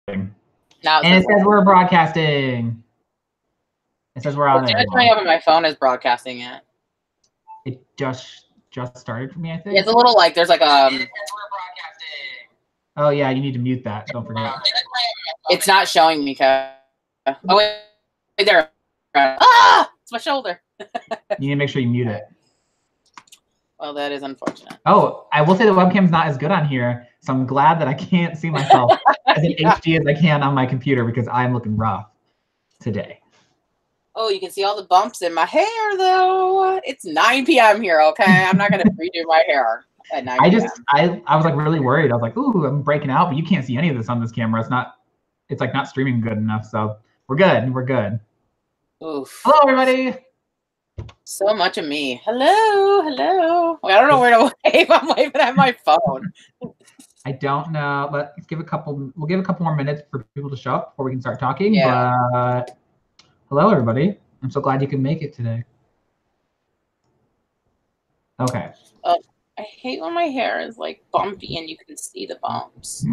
Now and it says we're broadcasting. It says we're on there. It's showing up on my phone as broadcasting it. It just started for me, I think. Yeah, it's a little like there's like It says we're broadcasting. Oh yeah, you need to mute that. Don't forget. It's not showing me, Kev. Oh wait there. Ah! It's my shoulder. You need to make sure you mute it. Well, that is unfortunate. Oh, I will say the webcam's not as good on here, so I'm glad that I can't see myself as in HD as I can on my computer because I'm looking rough today. Oh, you can see all the bumps in my hair, though. It's 9 p.m. here, okay? I'm not going to redo my hair at 9 p.m. I was like really worried. I was like, ooh, I'm breaking out, but you can't see any of this on this camera. It's like not streaming good enough, so we're good. We're good. Oof. Hello, everybody. So much of me. Hello, hello. I don't know where to wave. I'm waving at my phone. I don't know. We'll give a couple more minutes for people to show up before we can start talking. Yeah. But hello, everybody. I'm so glad you could make it today. Okay. Oh, I hate when my hair is like bumpy and you can see the bumps.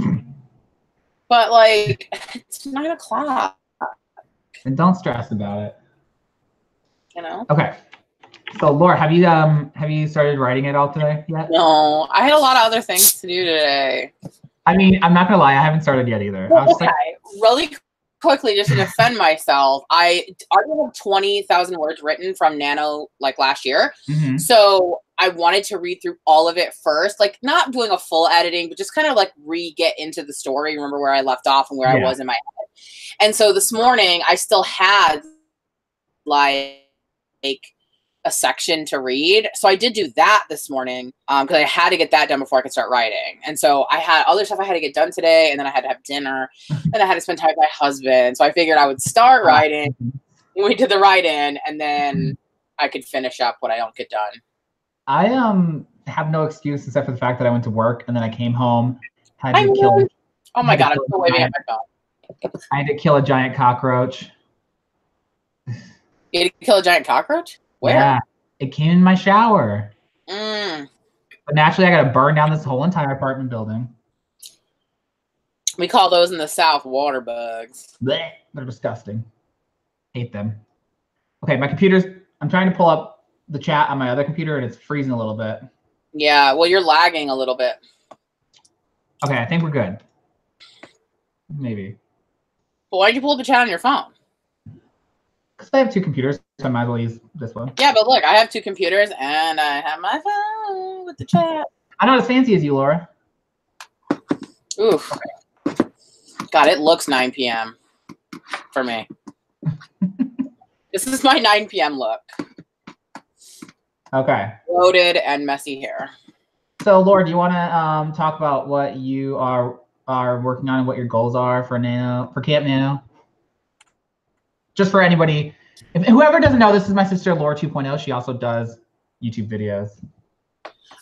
But like, it's 9 o'clock. And don't stress about it. You know? Okay. So Laura, have you started writing it all today yet? No, I had a lot of other things to do today. I mean, I'm not gonna lie, I haven't started yet either. Okay, really quickly, just to defend myself, I already have 20,000 words written from Nano like last year. Mm-hmm. So I wanted to read through all of it first, like not doing a full editing, but just kind of like get into the story, remember where I left off and where I was in my head. And so this morning I still had like a section to read. So I did do that this morning because I had to get that done before I could start writing. And so I had other stuff I had to get done today, and then I had to have dinner, and I had to spend time with my husband. So I figured I would start writing. We did the write-in, and then I could finish up what I don't get done. I have no excuse except for the fact that I went to work and then I came home. Oh my God, I'm still waving at my phone. I had to kill a giant cockroach. You had to kill a giant cockroach? Where? Yeah, it came in my shower. But naturally, I got to burn down this whole entire apartment building. We call those in the South water bugs. Blech, they're disgusting. Hate them. Okay, my computer's... I'm trying to pull up the chat on my other computer, and it's freezing a little bit. Yeah, well, you're lagging a little bit. Okay, I think we're good. Maybe. But why did you pull up the chat on your phone? Because I have 2 computers, so I might as well use this one. Yeah, but look, I have 2 computers, and I have my phone with the chat. I'm not as fancy as you, Laura. Oof. God, it looks 9 p.m. for me. This is my 9 p.m. look. Okay. Loaded and messy hair. So, Laura, do you want to talk about what you are working on and what your goals are for Camp Nano? Just for anybody, whoever doesn't know, this is my sister Laura 2.0. She also does YouTube videos.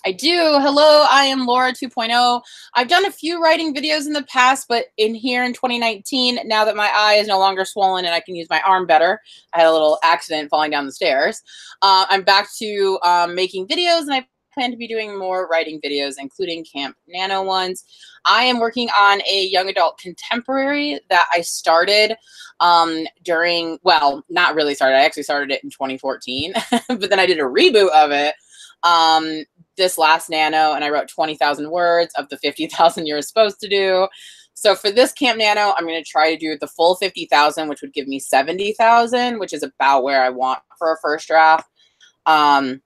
I do. Hello, I am Laura 2.0. I've done a few writing videos in the past, but in 2019, now that my eye is no longer swollen and I can use my arm better, I had a little accident falling down the stairs. I'm back to making videos, and I plan to be doing more writing videos, including Camp Nano ones. I am working on a young adult contemporary that I started not really started. I actually started it in 2014, but then I did a reboot of it this last Nano, and I wrote 20,000 words of the 50,000 you're supposed to do. So for this Camp Nano, I'm going to try to do the full 50,000, which would give me 70,000, which is about where I want for a first draft. And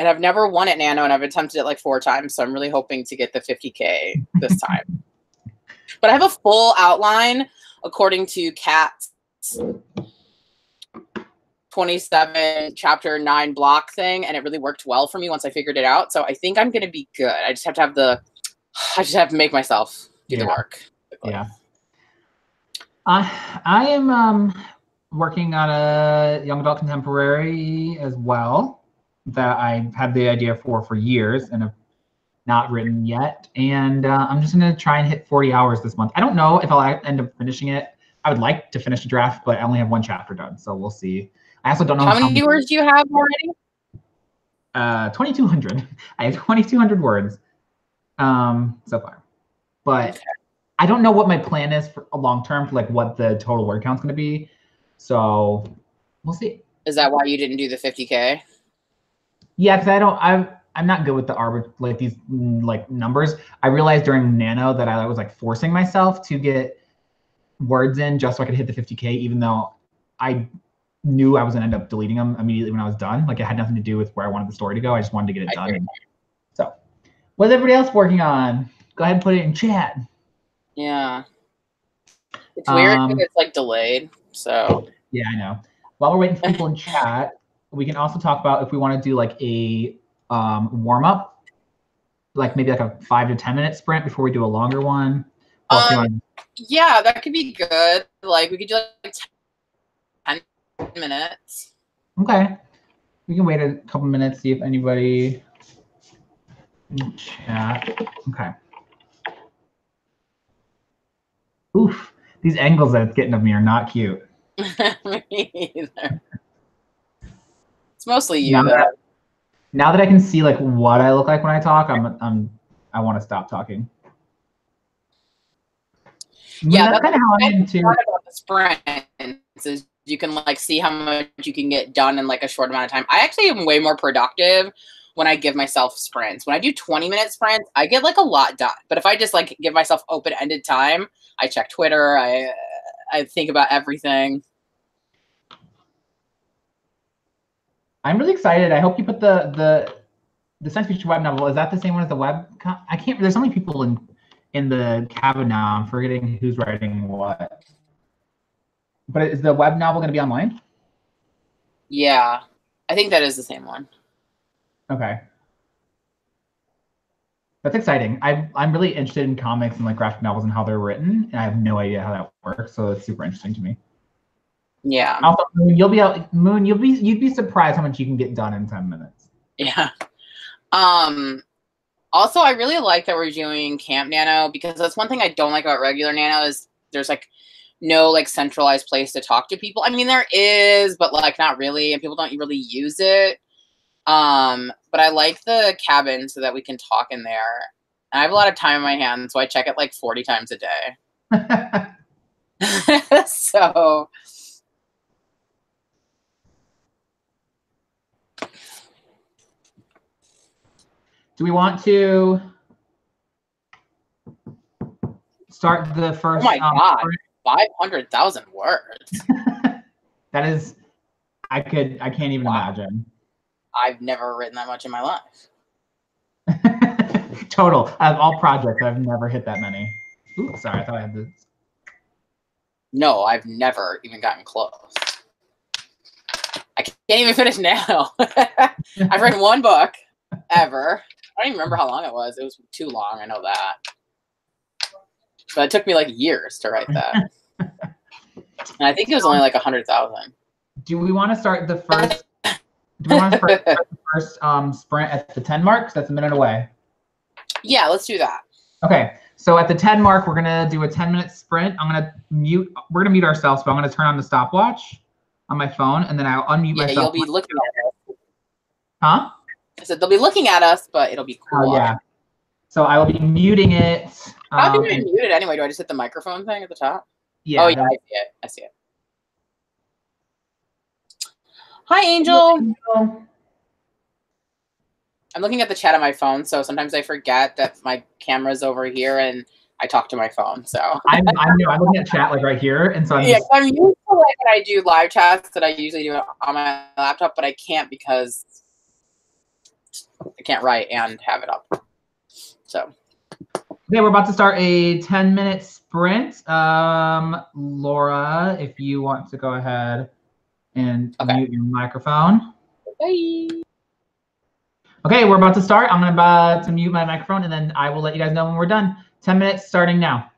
I've never won at Nano, and I've attempted it like 4 times, so I'm really hoping to get the 50K this time. But I have a full outline according to Kat's 27 chapter 9 block thing, and it really worked well for me once I figured it out. So I think I'm going to be good. I just have to make myself do the work. Yeah. I am working on a young adult contemporary as well that I had the idea for years and have not written yet. And I'm just going to try and hit 40 hours this month. I don't know if I'll end up finishing it. I would like to finish the draft, but I only have 1 chapter done, so we'll see. I also don't know how many words do you have already? 2,200. I have 2,200 words so far. But I don't know what my plan is for a long term for like what the total word count's going to be. So we'll see. Is that why you didn't do the 50K? Yeah, because I'm not good with the like these like numbers. I realized during Nano that I was like forcing myself to get words in just so I could hit the 50K, even though I knew I was gonna end up deleting them immediately when I was done. Like it had nothing to do with where I wanted the story to go. I just wanted to get it done. And so, what's everybody else working on? Go ahead and put it in chat. Yeah. It's weird because it's like delayed. So yeah, I know. While we're waiting for people in chat, we can also talk about if we want to do like a warm up, like maybe like a 5 to 10 minute sprint before we do a longer one. Yeah, that could be good. Like we could do like 10 minutes. Okay. We can wait a couple minutes, see if anybody in chat. Okay. Oof. These angles that it's getting of me are not cute. Me either. It's mostly you now that I can see like what I look like when I talk, I want to stop talking. Yeah, that's kind of how I am too. About the sprints is you can like see how much you can get done in like a short amount of time. I actually am way more productive when I give myself sprints. When I do 20-minute sprints, I get like a lot done. But if I just like give myself open-ended time, I check Twitter, I think about everything. I'm really excited. I hope you put the science fiction web novel. Is that the same one as the web? I can't. There's so many people in the cabin now. I'm forgetting who's writing what. But is the web novel going to be online? Yeah, I think that is the same one. Okay. That's exciting. I'm really interested in comics and like graphic novels and how they're written, and I have no idea how that works. So it's super interesting to me. Yeah. Also, Moon, you'd be surprised how much you can get done in 10 minutes. Yeah. Also, I really like that we're doing Camp Nano because that's one thing I don't like about regular Nano is there's like no like centralized place to talk to people. I mean, there is, but like not really, and people don't really use it. But I like the cabin so that we can talk in there. And I have a lot of time in my hands, so I check it like 40 times a day. So do we want to start the first? Oh my God, 500,000 words. That is, I can't even imagine. I've never written that much in my life. Total. Out of all projects, I've never hit that many. Ooh, sorry, I thought I had this. No, I've never even gotten close. I can't even finish now. I've read one book ever. I don't even remember how long it was. It was too long. I know that. But it took me like years to write that. And I think it was only like 100,000. Do we want to start the first? Do we want to start the first sprint at the 10 mark? That's a minute away. Yeah, let's do that. Okay, so at the 10 mark, we're gonna do a 10-minute sprint. I'm gonna mute. We're gonna mute ourselves, but I'm gonna turn on the stopwatch on my phone, and then I'll unmute myself. You'll be looking at us. Huh? I said they'll be looking at us, but it'll be cool. Oh yeah. So I will be muting it. How do I mute it anyway? Do I just hit the microphone thing at the top? Yeah. Oh yeah, I see it. I see it. Hi, Angel. I'm looking at the chat on my phone, so sometimes I forget that my camera's over here and I talk to my phone. So I'm looking at chat like right here, and so I'm used to like when I do live chats that I usually do it on my laptop, but I can't because I can't write and have it up. So okay, we're about to start a 10-minute sprint. Laura, if you want to go ahead and mute your microphone. Bye. Okay, we're about to start. I'm about to mute my microphone, and then I will let you guys know when we're done. 10 minutes starting now.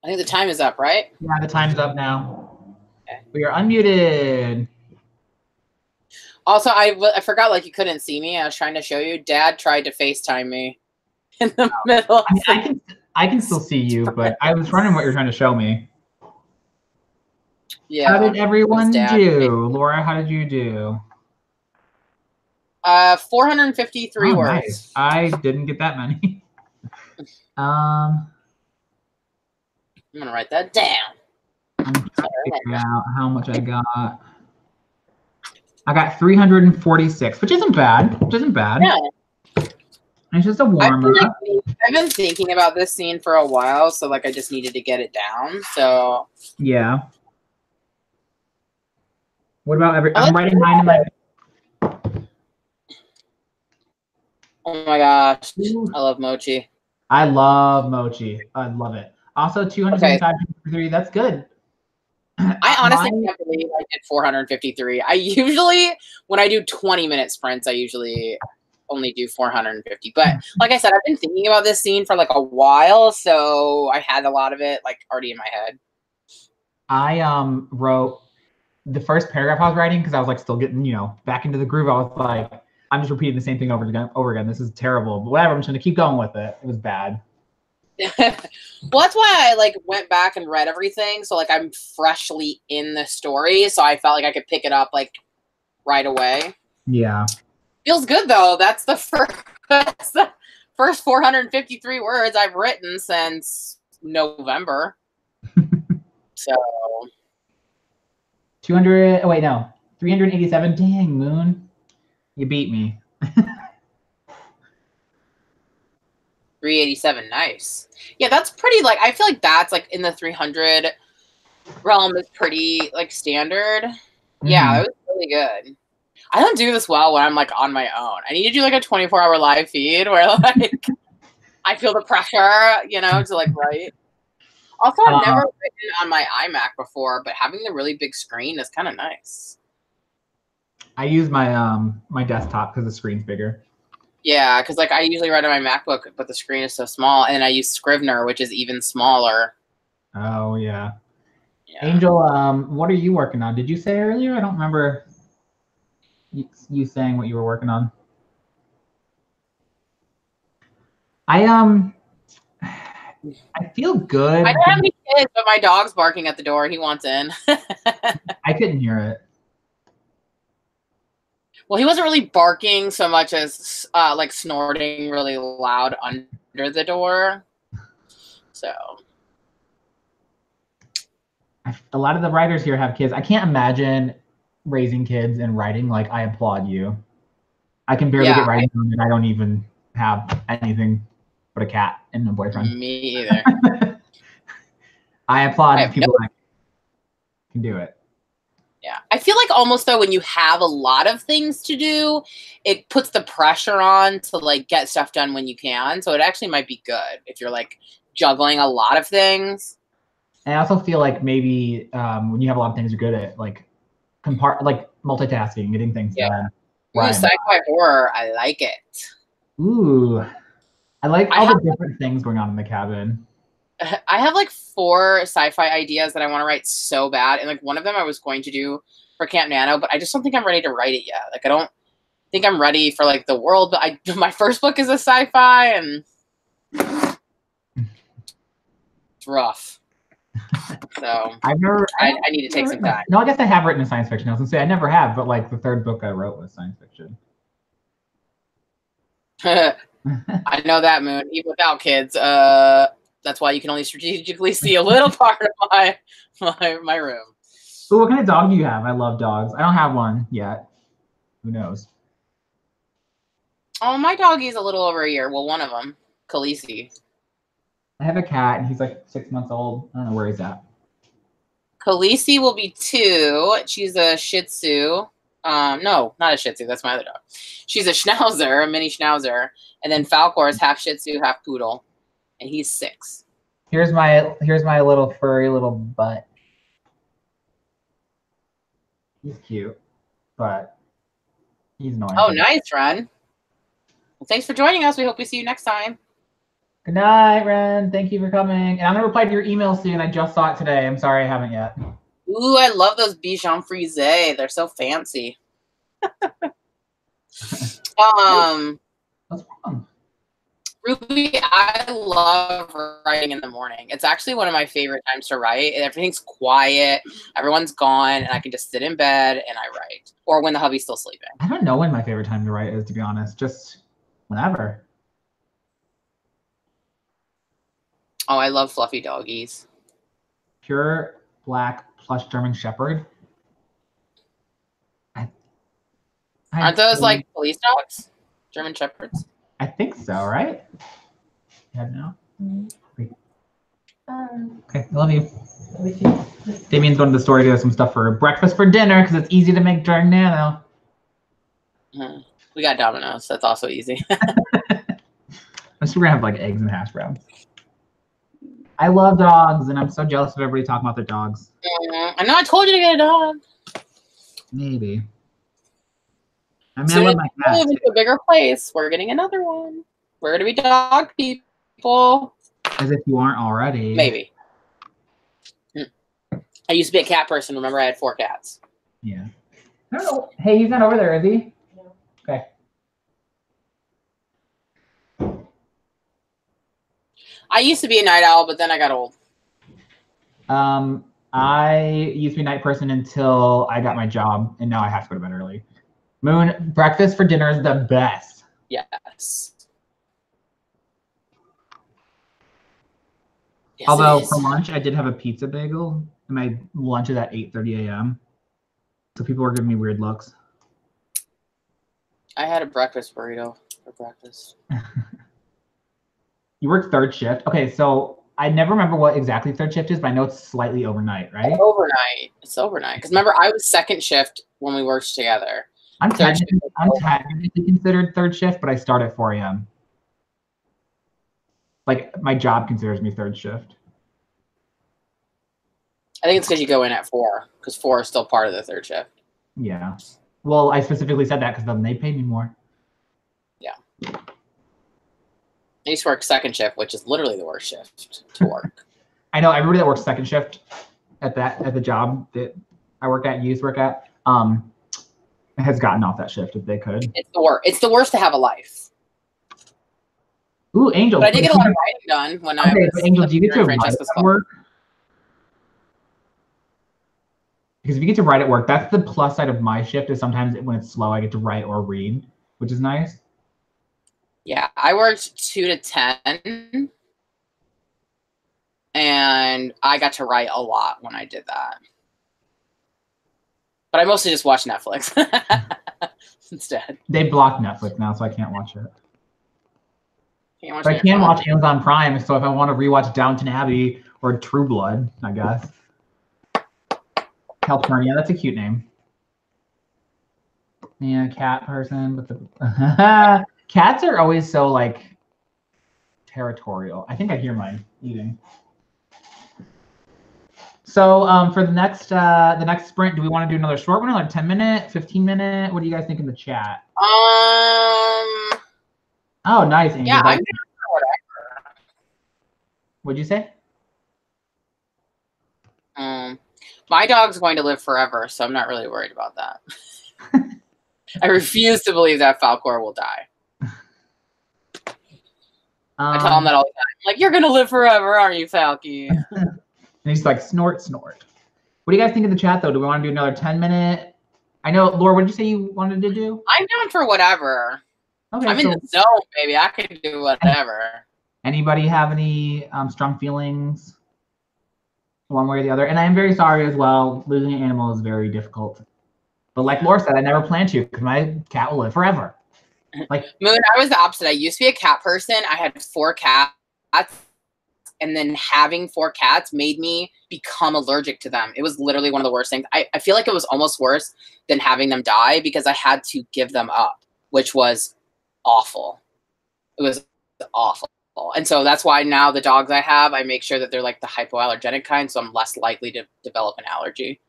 I think the time is up, right? Yeah, the time's up now. Okay. We are unmuted. Also, I forgot, like, you couldn't see me. I was trying to show you. Dad tried to FaceTime me in the middle. I can still see you, but I was wondering what you're trying to show me. Yeah. How did everyone do? Laura, how did you do? 453 words. Nice. I didn't get that many. I'm gonna write that down. I'm trying to figure out how much I got. I got 346, which isn't bad. Yeah. It's just a warmer. I've been thinking about this scene for a while, so like I just needed to get it down. So yeah. What about I'm writing mine in my. Oh my gosh, I love mochi. I love mochi. I love it. Also, 253. That's good. I honestly can't believe I did 453. I usually, when I do 20-minute sprints, I usually only do 450. But like I said, I've been thinking about this scene for like a while, so I had a lot of it like already in my head. I wrote the first paragraph I was writing because I was like still getting, you know, back into the groove. I was like, I'm just repeating the same thing over again. This is terrible, but whatever. I'm just gonna keep going with it. It was bad. Well, that's why I like went back and read everything. So like I'm freshly in the story, so I felt like I could pick it up like right away. Yeah. Feels good though. That's the first 453 words I've written since November. So 200. Oh wait, no, 387. Dang, Moon, you beat me. 387, nice. Yeah, that's pretty. Like I feel like that's like in the 300 realm is pretty like standard. Yeah, that was really good. I don't do this well when I'm like on my own. I need to do like a 24-hour live feed where like I feel the pressure, you know, to like write. Also, I've never written on my iMac before, but having the really big screen is kind of nice. I use my my desktop because the screen's bigger. Yeah, because like I usually write on my MacBook, but the screen is so small, and I use Scrivener, which is even smaller. Oh yeah. Angel, what are you working on? Did you say earlier? I don't remember you saying what you were working on. I feel good. I don't have any kids, but my dog's barking at the door. He wants in. I couldn't hear it. Well, he wasn't really barking so much as like snorting really loud under the door. So a lot of the writers here have kids. I can't imagine raising kids and writing. Like, I applaud you. I can barely get writing done, and I don't even have anything but a cat and a boyfriend. Me either. I applaud people that can do it. Yeah. I feel like almost though when you have a lot of things to do, it puts the pressure on to like get stuff done when you can. So it actually might be good if you're like juggling a lot of things. And I also feel like maybe when you have a lot of things you're good at, like multitasking, getting things done. Ooh, sci-fi horror, I like it. Ooh, I like all the different things going on in the cabin. I have like 4 sci-fi ideas that I want to write so bad, and like one of them I was going to do for Camp Nano, but I just don't think I'm ready to write it yet. Like I don't think I'm ready for like the world. But my first book is a sci-fi, and it's rough. So I need to take some time. No, I guess I have written a science fiction. I was gonna say I never have, but like the 3rd book I wrote was science fiction. I know that, Moon. Even without kids, that's why you can only strategically see a little part of my room. So what kind of dog do you have? I love dogs. I don't have one yet. Who knows? Oh, my doggy's a little over a year. Well, one of them, Khaleesi. I have a cat, and he's like 6 months old. I don't know where he's at. Khaleesi will be 2. She's a Shih Tzu. No, not a Shih Tzu. That's my other dog. She's a Schnauzer, a mini Schnauzer. And then Falcor is half Shih Tzu, half Poodle. And he's 6. Here's my little furry little butt. He's cute, but he's annoying. Oh, nice, Ron. Well, thanks for joining us. We hope we see you next time. Good night, Ren. Thank you for coming. And I'm gonna reply to your email soon. I just saw it today. I'm sorry I haven't yet. Ooh, I love those Bichon Frise. They're so fancy. What's wrong? Ruby, I love writing in the morning. It's actually one of my favorite times to write. Everything's quiet, everyone's gone, and I can just sit in bed and I write. Or when the hubby's still sleeping. I don't know when my favorite time to write is, to be honest. Just whenever. Oh, I love fluffy doggies. Pure black plush German Shepherd. Aren't those like police dogs? German Shepherds? I think so, right? Yeah, no. Okay, I love you. Damien's going to the store to get some stuff for breakfast for dinner because it's easy to make during Nano. We got Domino's. That's also easy. I'm sure we're gonna have like eggs and hash browns. I love dogs, and I'm so jealous of everybody talking about their dogs. I know I told you to get a dog. Maybe. I mean, I love my cat. Move into a bigger place. We're getting another one. We're gonna be dog people. As if you aren't already. Maybe. I used to be a cat person. Remember, I had 4 cats. Yeah. I don't know. Hey, he's not over there, is he? No. Okay. I used to be a night owl, but then I got old. I used to be a night person until I got my job, and now I have to go to bed early. Moon, breakfast for dinner is the best. Yes. Although for lunch, I did have a pizza bagel, and my lunch is at 8:30 a.m. So people were giving me weird looks. I had a breakfast burrito for breakfast. You work third shift? Okay, so I never remember what exactly third shift is, but I know it's slightly overnight, right? It's overnight. It's overnight. Because remember, I was second shift when we worked together. I'm technically considered third shift, but I start at 4 a.m. Like, my job considers me third shift. I think it's because you go in at 4, because 4 is still part of the third shift. Yeah. Well, I specifically said that because then they pay me more. Yeah. I used to work second shift, which is literally the worst shift to work. I know everybody that works second shift at the job that I work at and you used to work at has gotten off that shift if they could. It's the worst. It's the worst to have a life. Ooh, Angel. But I did get a lot of writing done when I was. Angel, do you get to write at work? Because if you get to write at work, that's the plus side of my shift. Is sometimes when it's slow, I get to write or read, which is nice. Yeah, I worked 2 to 10, and I got to write a lot when I did that. But I mostly just watch Netflix instead. They blocked Netflix now, so I can't watch it. But I can watch Amazon Prime, so if I want to rewatch Downton Abbey or True Blood, I guess. Calpurnia, that's a cute name. Yeah, cat person with the cats are always so like territorial. I think I hear mine eating. So for the next sprint, do we want to do another short one, like 10-minute, 15-minute? What do you guys think in the chat? Oh, nice, Angel. Yeah, I'm down for whatever. What'd you say? My dog's going to live forever, so I'm not really worried about that. I refuse to believe that Falcor will die. I tell him that all the time. I'm like, you're going to live forever, aren't you, Falky? And he's like, snort, snort. What do you guys think in the chat, though? Do we want to do another 10-minute? I know, Laura, what did you say you wanted to do? I'm down for whatever. Okay, I'm in the zone, baby. I can do whatever. Anybody have any strong feelings one way or the other? And I am very sorry as well. Losing an animal is very difficult. But like Laura said, I never plan to because my cat will live forever. Like Moon, I was the opposite. I used to be a cat person. I had 4 cats. And then having 4 cats made me become allergic to them. It was literally one of the worst things. I feel like it was almost worse than having them die because I had to give them up, which was awful. It was awful. And so that's why now the dogs I have, I make sure that they're like the hypoallergenic kind, so I'm less likely to develop an allergy.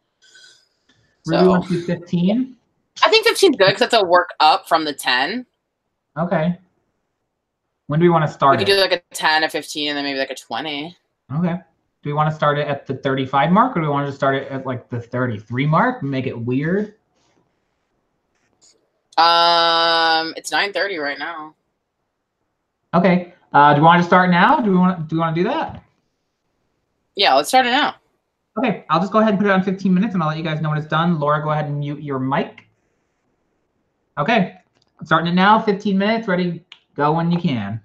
Really want to do 15? I think 15 is good because it's a work up from the 10. Okay. When do we want to start We could do like a 10, a 15, and then maybe like a 20. Okay. Do we want to start it at the 35 mark, or do we want to start it at like the 33 mark and make it weird? It's 9:30 right now. Okay. Do we want to start now? Do we want to do that? Yeah, let's start it now. Okay, I'll just go ahead and put it on 15 minutes, and I'll let you guys know when it's done. Laura, go ahead and mute your mic. Okay, I'm starting it now. 15 minutes. Ready? Go when you can.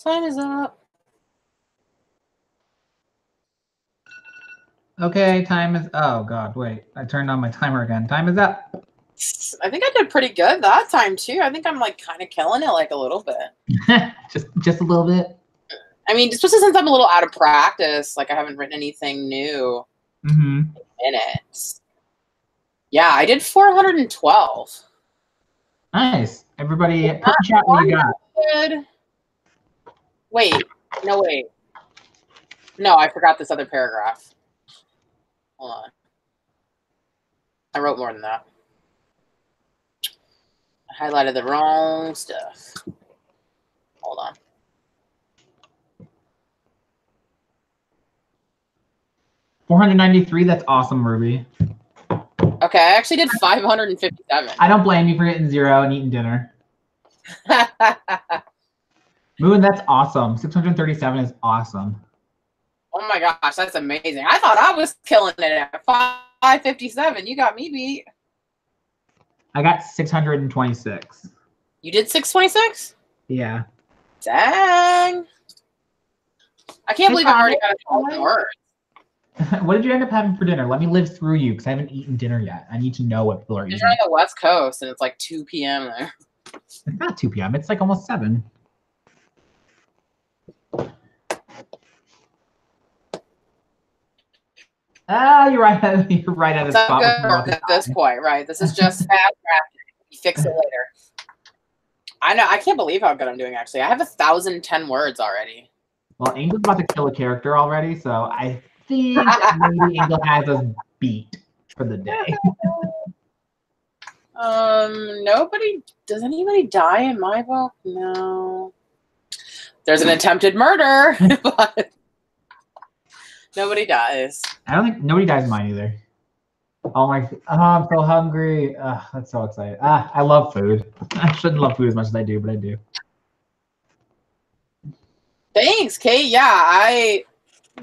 Time is up. Okay, time is. Oh God, wait! I turned on my timer again. Time is up. I think I did pretty good that time too. I think I'm like kind of killing it, like a little bit. just a little bit. I mean, especially since I'm a little out of practice, like I haven't written anything new in minutes. Yeah, I did 412. Nice. Everybody, put in chat what you got. Good. Wait. No, I forgot this other paragraph. Hold on. I wrote more than that. I highlighted the wrong stuff. Hold on. $493. That's awesome, Ruby. Okay, I actually did 557. I don't blame you for hitting 0 and eating dinner. Moon, that's awesome. 637 is awesome. Oh my gosh, that's amazing. I thought I was killing it at 557. You got me beat. I got 626. You did 626? Yeah. Dang. I can't believe I already got 1,000 words. What did you end up having for dinner? Let me live through you because I haven't eaten dinner yet. I need to know what people are eating. You're on the West Coast and it's like 2 p.m. there. It's not 2 p.m. It's like almost 7. Ah, you're right. You're right at the spot. At this point, right? This is just fast drafting. You fix it later. I know. I can't believe how good I'm doing. Actually, I have 1,010 words already. Well, Angel's about to kill a character already, so I think maybe Angel has us beat for the day. Nobody. Does anybody die in my book? No. There's an attempted murder, but nobody dies. I don't think nobody dies in mine either. Oh my! Oh, I'm so hungry. That's so exciting. I love food. I shouldn't love food as much as I do, but I do. Thanks, Kate. Yeah, I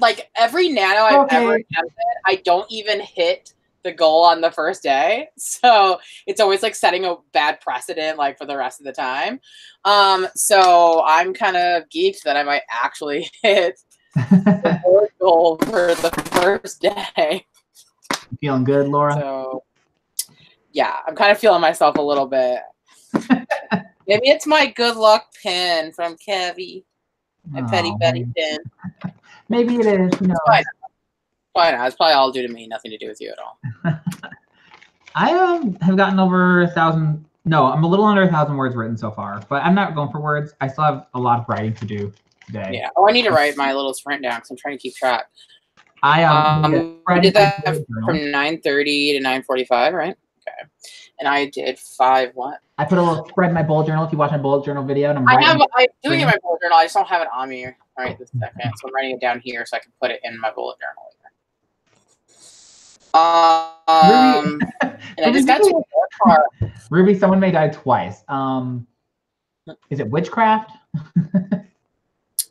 like every nano I've ever attempted. I don't even hit the goal on the first day, so it's always like setting a bad precedent like for the rest of the time. So I'm kind of geeked that I might actually hit the fourth goal for the first day. Feeling good, Laura? So yeah, I'm kind of feeling myself a little bit. Maybe it's my good luck pin from Kevy. My petty Betty pin. Maybe it is. No. Why not? It's probably all due to me. Nothing to do with you at all. I have gotten over 1,000. No, I'm a little under 1,000 words written so far, but I'm not going for words. I still have a lot of writing to do today. Yeah. Oh, I need to write my little sprint down because I'm trying to keep track. I did that from 9:30 to 9:45, right? Okay. And I did 5 what? I put a little spread in my bullet journal. If you watch my bullet journal video, and I'm doing it in my bullet journal. I just don't have it on me right this second, so I'm writing it down here so I can put it in my bullet journal. And I just got to a part. Ruby, someone may die twice. Is it witchcraft?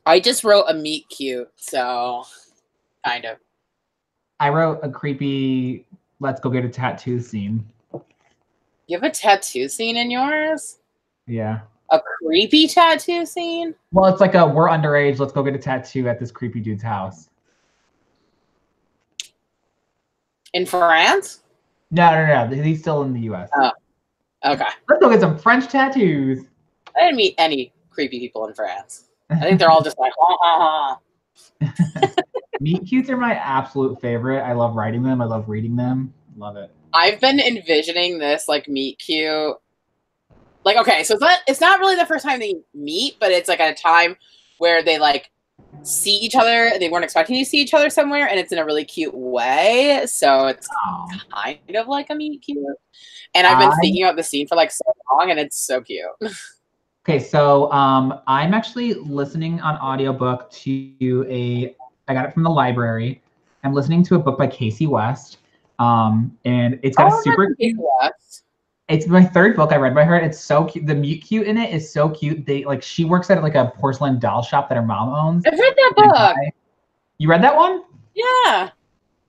I just wrote a meet cute, so kind of. I wrote a creepy let's go get a tattoo scene. You have a tattoo scene in yours? Yeah. A creepy tattoo scene? Well, it's like we're underage, let's go get a tattoo at this creepy dude's house. In France? No. He's still in the US. Oh, okay. Let's go get some French tattoos. I didn't meet any creepy people in France. I think they're all just like, ha ha ha. Meet cutes are my absolute favorite. I love writing them. I love reading them. Love it. I've been envisioning this like meet cute. Like, okay, so it's not really the first time they meet, but it's like at a time where they like see each other. They weren't expecting to see each other somewhere, and it's in a really cute way. So it's kind of like a meet cute. And I've been thinking about the scene for like so long, and it's so cute. Okay, so I'm actually listening on audiobook to I got it from the library. I'm listening to a book by Casey West. And it's got a super cute. It's my 3rd book I read by her. It's so cute. The meet cute in it is so cute. She works at like a porcelain doll shop that her mom owns. I've read that book. You read that one? Yeah.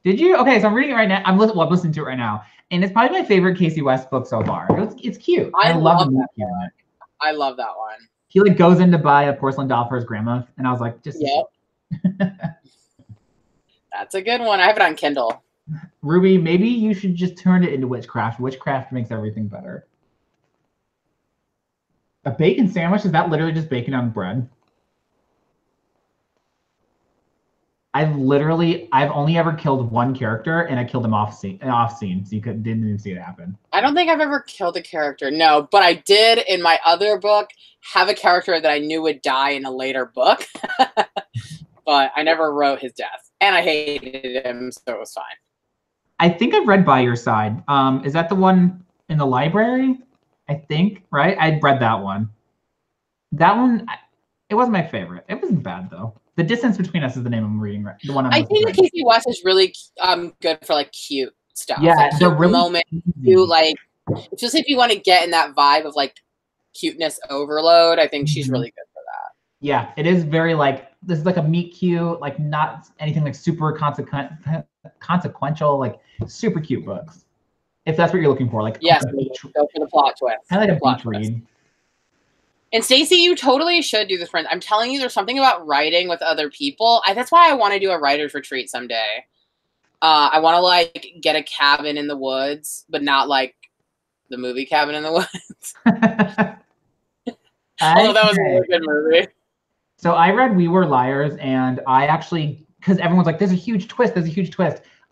Did you? Okay, so I'm reading it right now. I'm listening to it right now, and it's probably my favorite Casey West book so far. It's cute. I love the meet cute in it. I love that one. He like goes in to buy a porcelain doll for his grandma, and I was like, just That's a good one. I have it on Kindle. Ruby, maybe you should just turn it into witchcraft. Witchcraft makes everything better. A bacon sandwich, is that literally just bacon on bread? I've only ever killed one character, and I killed him off scene, so you didn't even see it happen. I don't think I've ever killed a character, no, but I did in my other book have a character that I knew would die in a later book, but I never wrote his death, and I hated him, so it was fine. I think I've read By Your Side. Is that the one in the library? I think, right? I'd read that one. That one, it wasn't my favorite. It wasn't bad, though. The Distance Between Us is the name I'm reading. Right? The one I think Casey West is really good for like cute stuff. Yeah, like, the really moment. You like, just if you want to get in that vibe of like cuteness overload, I think she's really good for that. Yeah, it is very like, this is like a meet cute, like not anything like super consequential, like super cute books. If that's what you're looking for, like yes, go for the plot twist. Kind of like a beach read. And Stacey, you totally should do this, friend. I'm telling you, there's something about writing with other people. That's why I want to do a writer's retreat someday. I want to like get a cabin in the woods, but not like the movie Cabin in the Woods. Although that was a really good movie. So I read We Were Liars, and I actually, because everyone's like, there's a huge twist,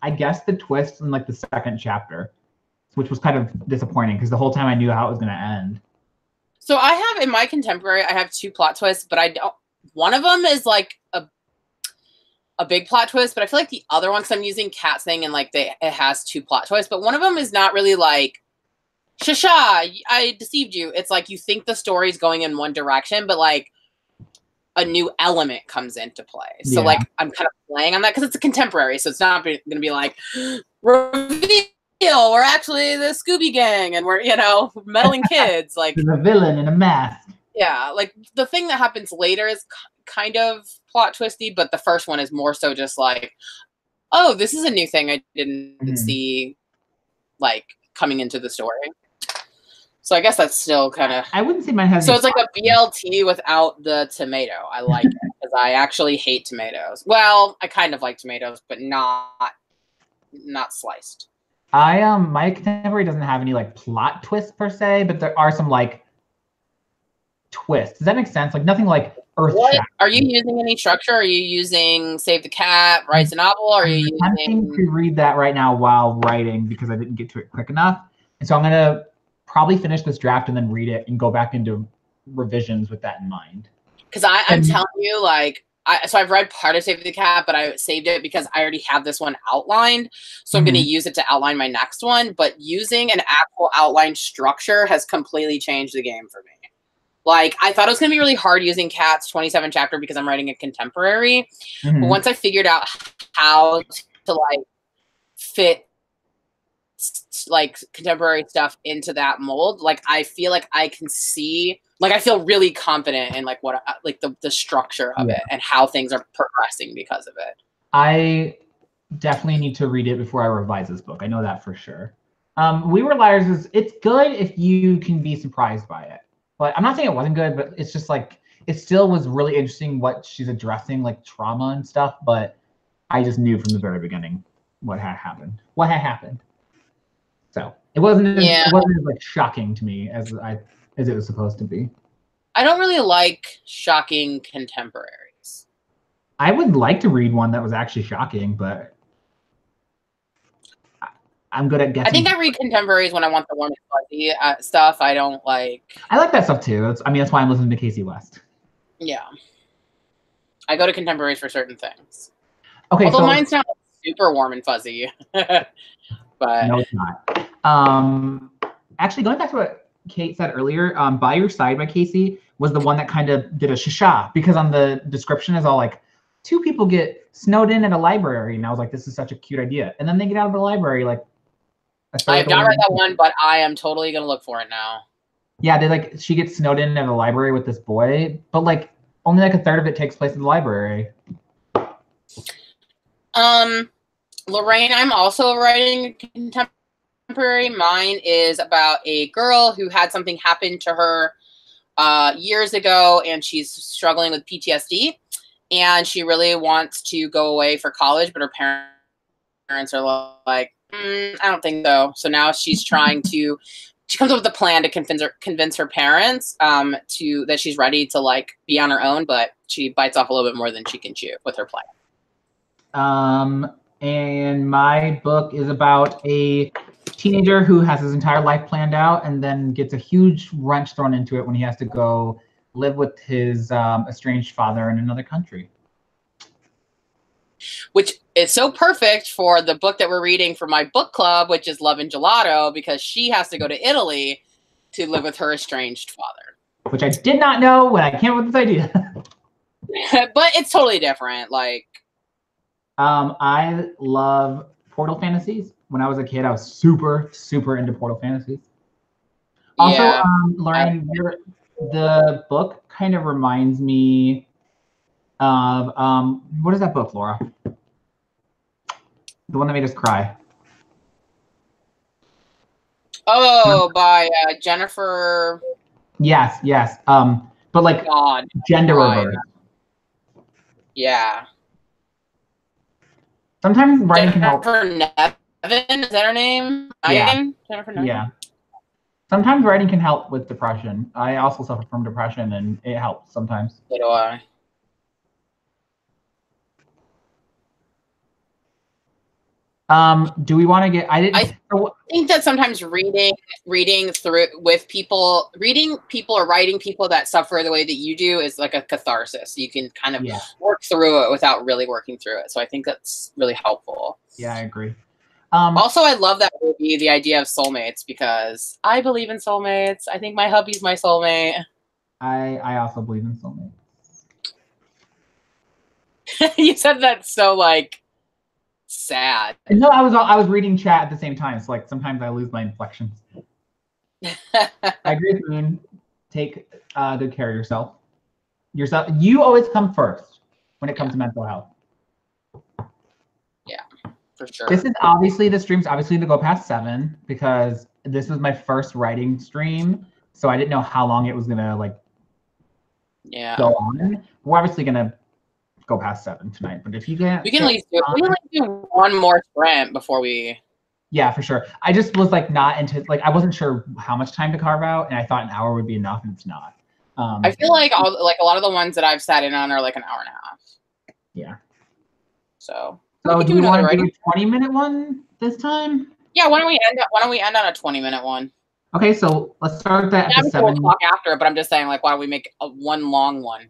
I guessed the twist in like the second chapter, which was kind of disappointing because the whole time I knew how it was going to end. So I have, in my contemporary, I have 2 plot twists, but I don't, one of them is like a big plot twist, but I feel like the other one, because I'm using Cat's thing and like it has 2 plot twists, but one of them is not really like, shasha, I deceived you. It's like you think the story's going in one direction, but like a new element comes into play. So like I'm kind of playing on that because it's a contemporary, so it's not going to be like, reveal, we're actually the Scooby Gang and we're, meddling kids. Like there's a villain in a mask. Yeah, like the thing that happens later is kind of plot twisty, but the first one is more so just like, oh, this is a new thing I didn't see like coming into the story. So I guess that's still kind of. I wouldn't say mine has. So it's like a BLT without the tomato. I like it because I actually hate tomatoes. Well, I kind of like tomatoes, but not sliced. My contemporary doesn't have any like plot twists per se, but there are some like twists. Does that make sense? Like nothing like earth. Are you using any structure? Are you using Save the Cat, Writes a Novel? Or are you attempting to read that right now while writing because I didn't get to it quick enough, and so I'm gonna probably finish this draft and then read it and go back into revisions with that in mind. Because I'm telling you, like, so I've read part of Save the Cat, but I saved it because I already have this one outlined. So I'm going to use it to outline my next one. But using an actual outline structure has completely changed the game for me. Like, I thought it was going to be really hard using Cat's 27 chapter because I'm writing a contemporary. But once I figured out how to, like, fit like contemporary stuff into that mold, like I feel like I can see, like I feel really confident in like what like the structure of it and how things are progressing because of it. I definitely need to read it before I revise this book. I know that for sure. We Were Liars it's good if you can be surprised by it, but I'm not saying it wasn't good, but it's just like it still was really interesting what she's addressing, like trauma and stuff, but I just knew from the very beginning what had happened. So it wasn't as like shocking to me as it was supposed to be. I don't really like shocking contemporaries. I would like to read one that was actually shocking, but I'm good at guessing. I think I read contemporaries when I want the warm and fuzzy stuff. I don't like. I like that stuff too. That's why I'm listening to Casey West. Yeah, I go to contemporaries for certain things. Okay, although mine's not super warm and fuzzy. But no, it's not. Actually, going back to what Kate said earlier, By Your Side by Casey was the one that kind of did a shasha because on the description is all like 2 people get snowed in at a library, and I was like, this is such a cute idea. And then they get out of the library like. I have not read that one, but I am totally gonna look for it now. Yeah, she gets snowed in at a library with this boy, but like only like a third of it takes place in the library. Lorraine, I'm also writing a contemporary. Mine is about a girl who had something happen to her years ago, and she's struggling with PTSD, and she really wants to go away for college, but her parents are like, I don't think so. So now she's trying to. She comes up with a plan to convince her parents that she's ready to like be on her own, but she bites off a little bit more than she can chew with her plan. And my book is about a teenager who has his entire life planned out and then gets a huge wrench thrown into it when he has to go live with his estranged father in another country. Which is so perfect for the book that we're reading for my book club, which is Love and Gelato, because she has to go to Italy to live with her estranged father. Which I did not know when I came up with this idea. But it's totally different. Like, I love portal fantasies. When I was a kid, I was super, super into portal fantasies. Also, yeah, Lauren, the book kind of reminds me of what is that book, Laura? The one that made us cry. Oh, by Jennifer. Yes, yes. But like God, gender reverse. Yeah. Sometimes writing can help. Jennifer Nevin, is that her name? Yeah. Jennifer Nevin? Yeah. Sometimes writing can help with depression. I also suffer from depression, and it helps sometimes. So do I. Do we want to get? I think that sometimes reading through with people, or writing people that suffer the way that you do is like a catharsis. You can kind of work through it without really working through it. So I think that's really helpful. Yeah, I agree. Also, I love that movie, the idea of soulmates, because I believe in soulmates. I think my hubby's my soulmate. I also believe in soulmates. You said that so like sad. No, I was reading chat at the same time, so like sometimes I lose my inflections. I agree with Moon. Take good care of yourself. You always come first when it comes to mental health. Yeah, for sure. This is obviously, the stream's obviously to go past 7 because this was my first writing stream, so I didn't know how long it was gonna like go on. We're obviously gonna go past 7 tonight, but if you can't, we can at least do one more sprint before we. Yeah, for sure. I just was like not into like I wasn't sure how much time to carve out, and I thought an hour would be enough, and it's not. I feel like a lot of the ones that I've sat in on are like an hour and a half. Yeah. So do we want to do a 20-minute one this time? Yeah. Why don't we end on a 20-minute one? Okay, so let's start that at 7 o'clock after. But I'm just saying, like, why don't we make one long one?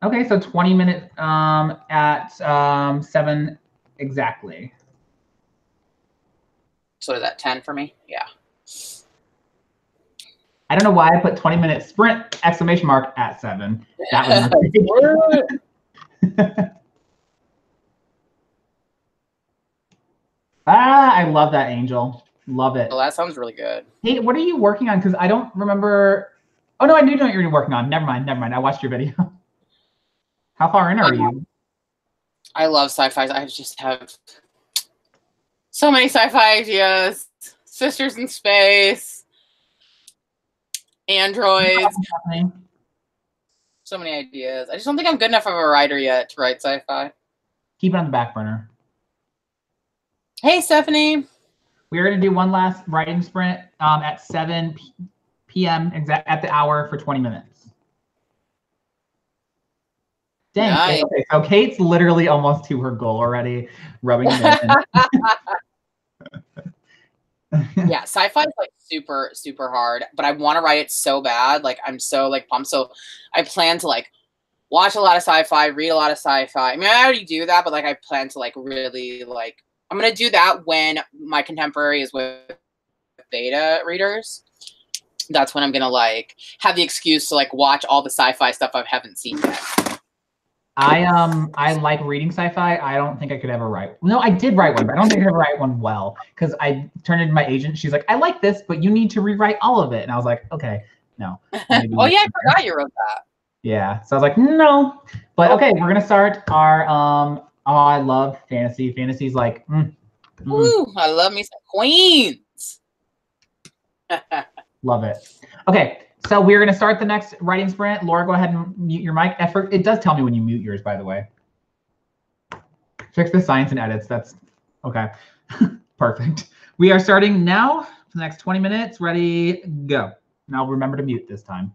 Okay, so 20 minutes at 7 exactly. So is that 10 for me? Yeah. I don't know why I put 20-minute sprint exclamation mark at 7. That was I love that, Angel. Love it. Well, that sounds really good. Hey, what are you working on? Because I don't remember. Oh no, I do know what you're working on. Never mind. I watched your video. How far in are you? I love sci-fi. I just have so many sci-fi ideas. Sisters in space. Androids. So many ideas. I just don't think I'm good enough of a writer yet to write sci-fi. Keep it on the back burner. Hey, Stephanie. We're going to do one last writing sprint at 7 p.m. at the hour for 20 minutes. Dang. Nice. Okay, so Kate's literally almost to her goal already, rubbing it in. Yeah, sci-fi is like super, super hard, but I want to write it so bad. Like, I'm so like pumped. So I plan to like watch a lot of sci-fi, read a lot of sci-fi. I mean, I already do that, but like I plan to like really like, I'm going to do that when my contemporary is with beta readers. That's when I'm going to like have the excuse to like watch all the sci-fi stuff I haven't seen yet. I like reading sci-fi. I don't think I could ever write. No, I did write one, but I don't think I could ever write one well because I turned into my agent. She's like, I like this, but you need to rewrite all of it. And I was like, okay, no. Oh yeah, I forgot you wrote that. Yeah. So I was like, no. But okay, we're going to start our oh, I love fantasy. Fantasy's like, Ooh, I love me some queens. Love it. Okay, So we're going to start the next writing sprint. Laura, go ahead and mute your mic. It does tell me when you mute yours, by the way. Fix the science and edits. That's okay. Perfect. We are starting now for the next 20 minutes. Ready, go. Now remember to mute this time.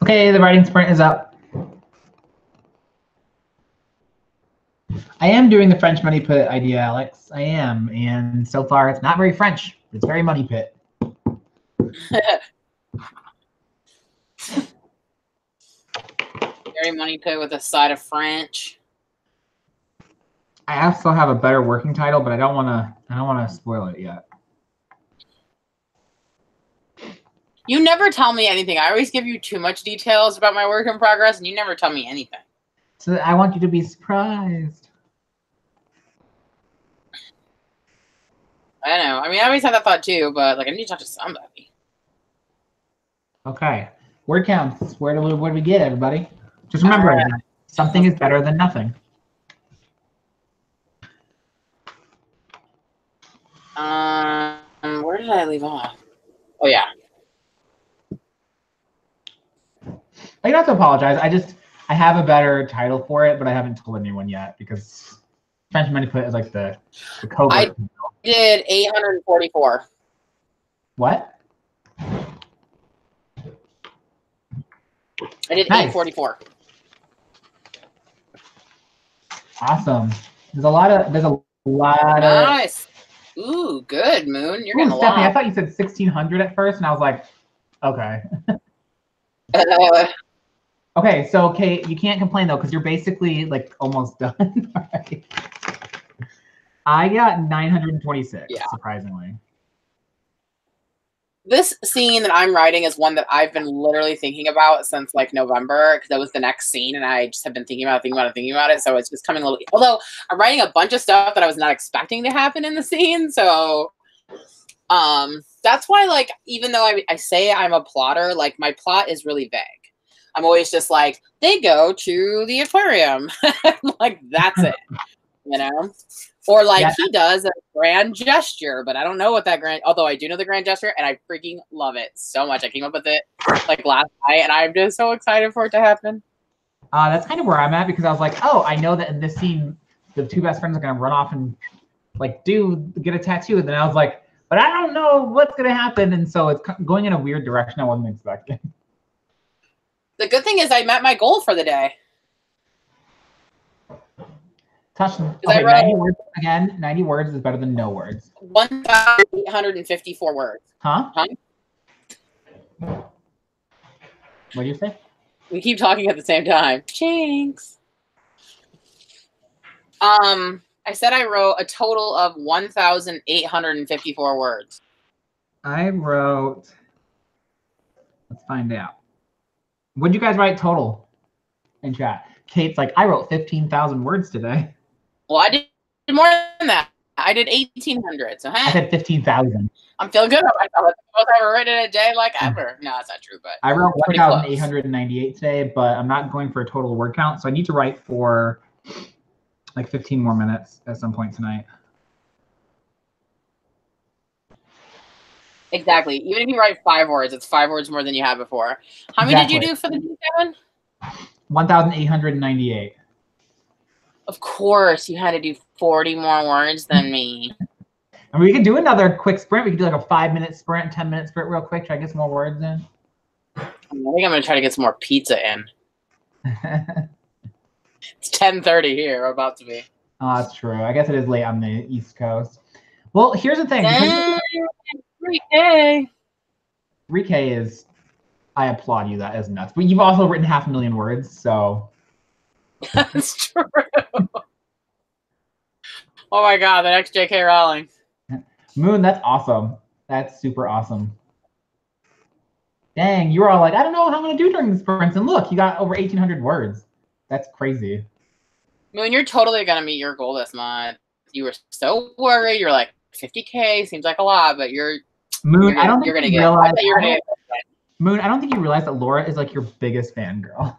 Okay, the writing sprint is up. I am doing the French money pit idea, Alex. I am, and so far it's not very French. It's very money pit. Very money pit with a side of French. I also have a better working title, but I don't want to spoil it yet. You never tell me anything. I always give you too much details about my work in progress, and you never tell me anything. So I want you to be surprised. I know. I mean, I always had that thought too, but like I need to talk to somebody. Okay. Word counts. Where do we get, everybody? Just remember, something is better than nothing. Where did I leave off? Oh yeah. I don't have to apologize. I have a better title for it, but I haven't told anyone yet because French money pit is like the covert. I did 844. What? I did Nice. 844. Awesome. There's a lot Nice. Ooh, good, Moon. You're getting a Stephanie, lot. I thought you said 1600 at first, and I was like, okay. Okay, so Kate, you can't complain though, because you're basically like almost done. Right. I got 926, surprisingly. This scene that I'm writing is one that I've been literally thinking about since like November, because that was the next scene, and I just have been thinking about it. So it's just coming a little. Although I'm writing a bunch of stuff that I was not expecting to happen in the scene, so that's why, like, even though I say I'm a plotter, like my plot is really vague. I'm always just like, they go to the aquarium, like that's it, you know. Or like he does a grand gesture, but I don't know what that although I do know the grand gesture, and I freaking love it so much. I came up with it like last night, and I'm just so excited for it to happen. That's kind of where I'm at, because I was like, oh, I know that in this scene, the two best friends are gonna run off and like get a tattoo, and then I was like, but I don't know what's gonna happen, and so it's going in a weird direction I wasn't expecting. The good thing is I met my goal for the day. Okay, 90 words again. 90 words is better than no words. 1,854 words. Huh? What do you say? We keep talking at the same time. Jinx. I said I wrote a total of 1,854 words. I wrote. Let's find out. What did you guys write total in chat? Kate's like, I wrote 15,000 words today. Well, I did more than that. I did 1,800. So hey, I said 15,000. I'm feeling good about myself. It's the most I've ever written in a day, like ever. No, that's not true. But I wrote 1,898 today, but I'm not going for a total word count, so I need to write for like 15 more minutes at some point tonight. Exactly. Even if you write 5 words, it's 5 words more than you had before. How many did you do for the day, Kevin? 1,898. Of course, you had to do 40 more words than me. And we could do another quick sprint. We could do like a 5-minute sprint, 10-minute sprint real quick. Try to get some more words in. I think I'm going to try to get some more pizza in. It's 10:30 here. We're about to be. Oh, that's true. I guess it is late on the East Coast. Well, here's the thing. 3K. 3K is, I applaud you. That is nuts. But you've also written 500,000 words, so. That's true. Oh my God, the next J.K. Rowling. Moon, that's awesome. That's super awesome. Dang, you were all like, I don't know what I'm going to do during the sprints. And look, you got over 1,800 words. That's crazy. Moon, you're totally going to meet your goal this month. You were so worried. You're like, 50K seems like a lot, but you're Moon, I don't think you realize. Moon, I don't think you realize that Laura is like your biggest fangirl.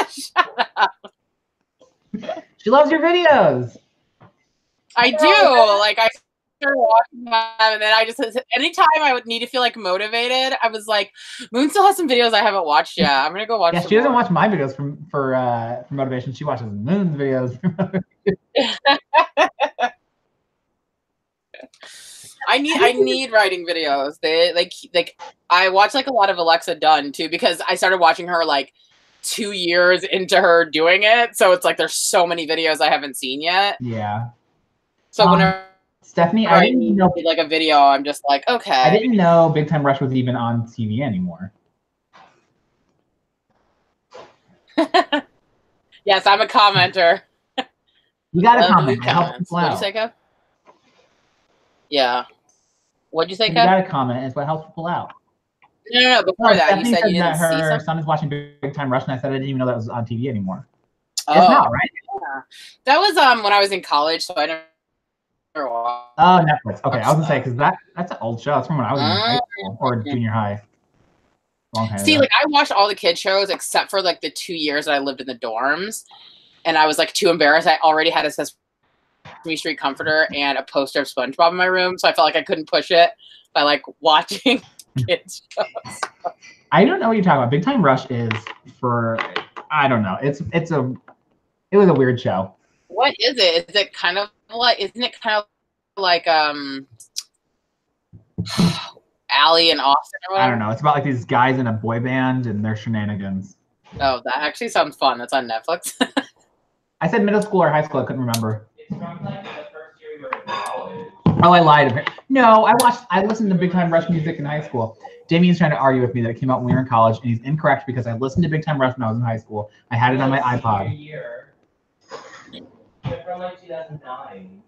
Shut up. She loves your videos. I do. Like, I started watching them, and then I just, anytime I would need to feel like motivated, I was like, Moon still has some videos I haven't watched yet. I'm gonna go watch. Yeah, she doesn't watch my videos for motivation. She watches Moon's videos for motivation. I need writing videos. They like I watch like a lot of Alexa Dunn too, because I started watching her like 2 years into her doing it. So it's like there's so many videos I haven't seen yet. Yeah. So whenever Stephanie, I didn't know like a video, I'm just like, okay. I didn't know Big Time Rush was even on TV anymore. Yes, I'm a commenter. You got to comment. Help people out. What'd you say, Kev? Yeah. What'd you say, Kev? You got to comment. It's what helps people out. No. Before that, Stephanie you said you that didn't see her something? son is watching Big Time Rush, and I said I didn't even know that was on TV anymore. Oh, it's not, right? Yeah. That was when I was in college, so I never watched. Oh, Netflix. Okay, I was gonna say because that's an old show. It's from when I was in high school or junior high. Long time See, ago. like I watched all the kid shows except for like the 2 years that I lived in the dorms, and I was like too embarrassed. I already had a Sesame Street comforter and a poster of SpongeBob in my room, so I felt like I couldn't push it by like watching kids shows. I don't know what you're talking about. Big Time Rush is for I don't know. It was a weird show. What is it? Is it kind of like? Isn't it kind of like Allie and Austin or whatever? I don't know. It's about like these guys in a boy band and their shenanigans. Oh, that actually sounds fun. That's on Netflix. I said middle school or high school. I couldn't remember. It's from like the first year we were in college. Oh, I lied. No, I listened to Big Time Rush music in high school. Damien's trying to argue with me that it came out when we were in college, and he's incorrect because I listened to Big Time Rush when I was in high school. I had it on my iPod. From like 2009.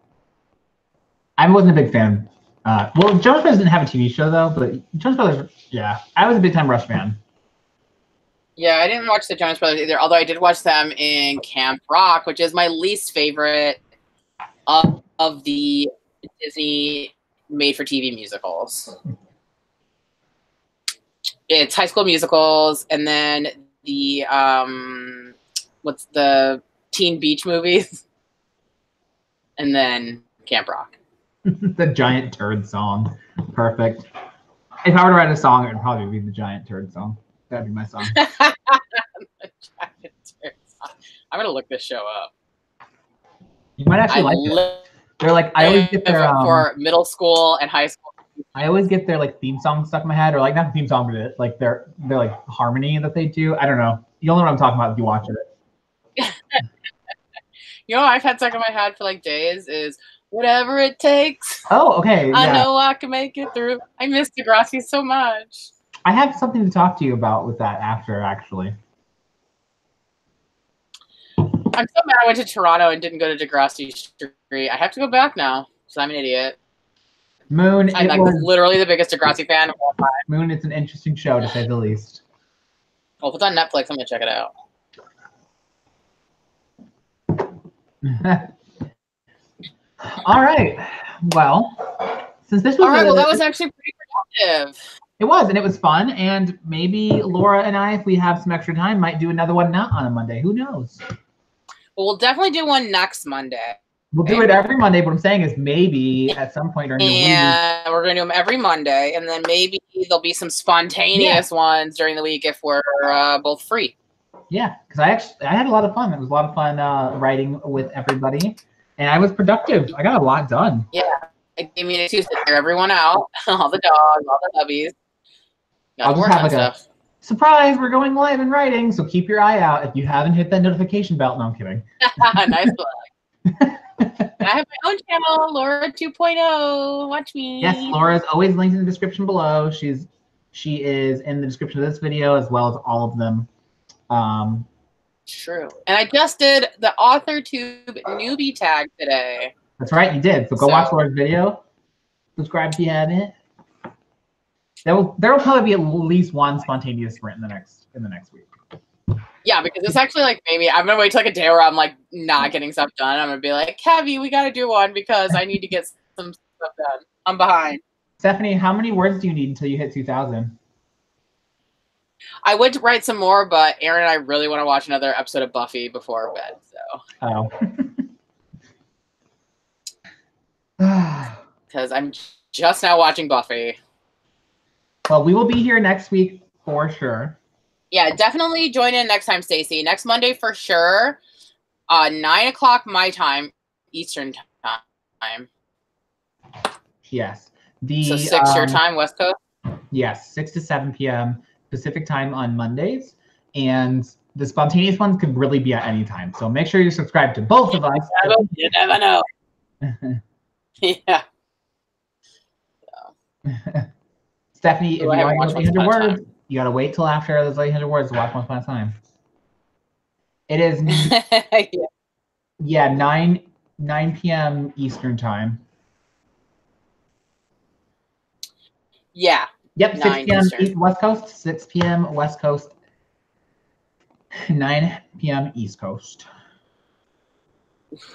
I wasn't a big fan. Well, Jonas Brothers didn't have a TV show though, but Jonas Brothers, yeah, I was a Big Time Rush fan. Yeah, I didn't watch the Jonas Brothers either, although I did watch them in Camp Rock, which is my least favorite of the Disney made-for-TV musicals. It's High School Musicals, and then the what's the Teen Beach movies, and then Camp Rock. The Giant Turd song, perfect. If I were to write a song, it would probably be the Giant Turd song. That'd be my song. The Giant Turd song. I'm gonna look this show up. You might actually like it. They're like I always get their for middle school and high school. I always get their like theme song stuck in my head, or like not the theme song, but like their like harmony that they do. I don't know. You'll know what I'm talking about if you watch it. You know what I've had stuck in my head for like days is whatever it takes. Oh, okay. Yeah. I know I can make it through. I miss Degrassi so much. I have something to talk to you about with that after, actually. I'm so mad I went to Toronto and didn't go to Degrassi Street. I have to go back now because I'm an idiot. Moon, I'm like literally the biggest Degrassi fan of all time. Moon, it's an interesting show to say the least. Well, if it's on Netflix, I'm gonna check it out. All right. Well, since this was well, that was actually pretty productive. It was, and it was fun. And maybe Laura and I, if we have some extra time, might do another one not on a Monday. Who knows? Well, we'll definitely do one next Monday. We'll do it every Monday. What I'm saying is maybe at some point during the week. Yeah, we're going to do them every Monday. And then maybe there'll be some spontaneous ones during the week if we're both free. Yeah, because I had a lot of fun. It was a lot of fun writing with everybody. And I was productive. I got a lot done. Yeah. It gave me an excuse to hear everyone out. All the dogs, all the hubbies. I'll just have like a surprise, we're going live and writing, so keep your eye out if you haven't hit that notification bell. No, I'm kidding. Nice plug. I have my own channel, Laura 2.0. Watch me. Yes, Laura is always linked in the description below. She is in the description of this video as well as all of them. True. And I just did the AuthorTube newbie tag today. That's right, you did. So go watch Laura's video. Subscribe if you haven't. There will probably be at least one spontaneous sprint in the next week. Yeah, because it's actually like maybe I'm gonna wait till like a day where I'm like not getting stuff done. I'm gonna be like, Kevy, we gotta do one because I need to get some stuff done. I'm behind. Stephanie, how many words do you need until you hit 2,000? I would write some more, but Aaron and I really want to watch another episode of Buffy before bed. So. Oh. Because I'm just now watching Buffy. Well, we will be here next week for sure. Yeah, definitely join in next time, Stacey. Next Monday for sure. 9 o'clock my time, Eastern time. Yes. So 6 your time, West Coast? Yes, 6 to 7 p.m. Pacific time on Mondays. And the spontaneous ones could really be at any time. So make sure you're subscribed to both of us. You never know. Yeah. Stephanie, if you want to watch 800 words, time. you got to wait till after those 800 words to watch Once Upon a Time. It is, yeah, 9 p.m. Eastern time. Yeah. Yep, 6 p.m. West Coast, 6 p.m. West Coast, 9 p.m. East Coast.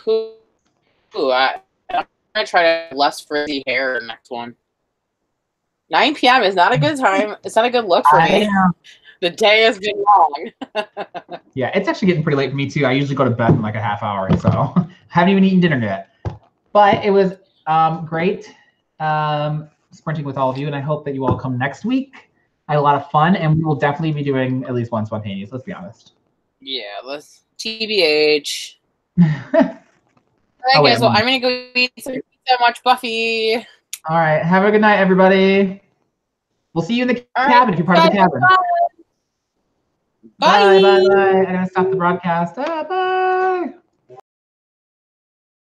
Ooh, I'm going to try to have less frizzy hair in the next one. 9 p.m. is not a good time. It's not a good look for me. The day has been long. Yeah, it's actually getting pretty late for me too. I usually go to bed in like a half hour, so I haven't even eaten dinner yet. But it was great sprinting with all of you, and I hope that you all come next week. I had a lot of fun, and we will definitely be doing at least one spontaneous, let's be honest. Yeah, let's TBH. All right, guys, well, I'm going to go eat some pizza and watch Buffy. All right, have a good night, everybody. We'll see you in the cabin if you're part of the cabin. Bye. Bye, bye, bye. I'm going to stop the broadcast. Bye.